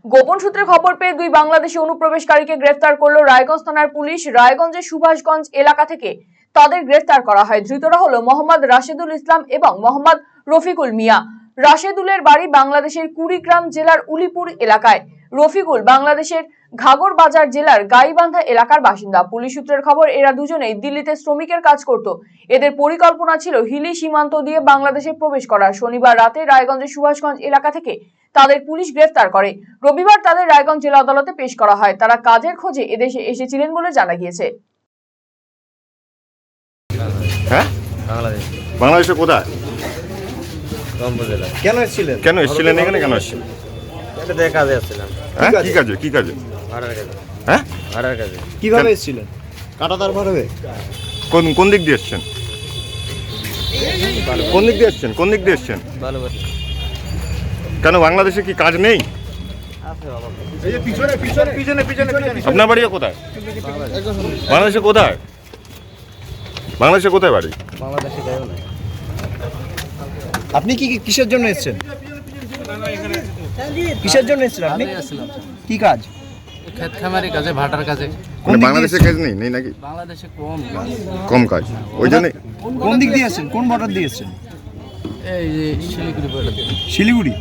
গোপন সূত্রে খবর পেয়ে দুই বাংলাদেশি অনুপ্রবেশকারীকে গ্রেফতার করল রায়গঞ্জ থানার পুলিশ। রায়গঞ্জের সুভাষগঞ্জ এলাকা থেকে তাদের গ্রেফতার করা হয়। ধৃতরা হলো মোহাম্মদ রাশেদুল ইসলাম এবং মোহাম্মদ রফিকুল মিয়া। রাশেদুলের বাড়ি বাংলাদেশের কুড়িগ্রাম জেলার উলিপুর এলাকায়। রফিকুল বাংলাদেশের ঘাগর বাজার জেলার গাইবান্ধা এলাকার বাসিন্দা। পুলিশ সূত্রের খবর, এরা দুজনেই দিল্লিতে শ্রমিকের কাজ করত। এদের পরিকল্পনা ছিল হিলি সীমান্ত দিয়ে বাংলাদেশে প্রবেশ করা। শনিবার রাতে রায়গঞ্জের সুভাষগঞ্জ এলাকা থেকে তাদের পুলিশ গ্রেফতার করে। রবিবার তাদের রায়গঞ্জ জেলা আদালতে পেশ করা হয়। তারা কাজের খোঁজে এদেশে এসেছিলেন বলে জানা গিয়েছে। হ্যাঁ, বাংলাদেশে কোথায়? কেন এসেছিলেন? কেন এসেছিলেন এখানে? কেন এসেছিলেন? কাজে আসছিলাম। হ্যাঁ, কি কাজে? কি কাজে? ভাড়ার কাজে। হ্যাঁ, ভাড়ার কাজে। কিভাবে এসেছিলেন? কাটাতার ভাড়াবে? কোন দিক দিয়ে এসছেন? কোন দিক দিয়ে এসছেন? কোন দিক দিয়ে এসছেন? ভালো কেন বাংলাদেশে কি কাজ নেই? আপনার বাড়ি কোথায়? বাংলাদেশে কোথায়? বাংলাদেশে কোথায় বাড়ি? বাংলাদেশে যাইও না। আপনি কিসের জন্য এসেছেন? কিসের জন্য এসেছেন আপনি? কি কাজ? ক্ষেত খামারি কাজে, ভাটার কাজে। মানে বাংলাদেশে কাজ নেই নাকি? বাংলাদেশে কম কাজ, ওই জন্য। কোন দিক দিয়ে এসেছেন? কোন বর্ডার দিয়ে এসেছেন? এই যে শিলিগুড়ি বলে। শিলিগুড়ি।